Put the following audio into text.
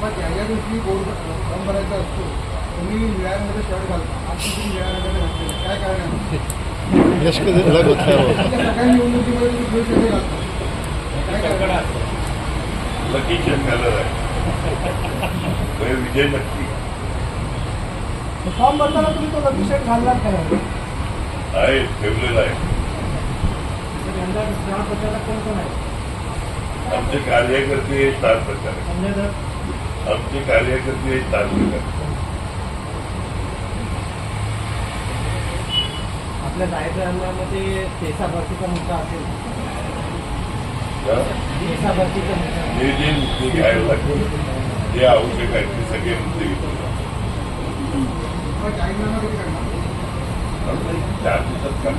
या दिवशी board form भरायचा असतो, तुम्ही निळ्यामध्ये शर्ट घालता, आज तुम्ही निळ्यामध्ये घातलेलं काय कारण आहे? यश कधी अलग होता है सगळ्या निवडणुकीमध्ये तुम्ही ब्लू शर्ट घालता, काय कारण आहे? लकी कलर आहे, विजय नक्की फॉर्म भरताना तुम्ही तो लकी शर्ट घालणार काय आहे, ठेवलेला आहे. यंदा प्रचारात कोण कोण आहे? आमचे कार्यकर्ते स्टार प्रचार, आमचे कार्यकर्ते स्टार प्रचार. आपल्या जाहीरनाम्यामध्ये पेसा भरतीचा मुद्दा असेल, पेसा भरतीचा मुद्दा जे जे मुद्दे घ्यायला लागतील, जे आवश्यक आहेत ते सगळे मुद्दे घेतले. 4 दिवसात काम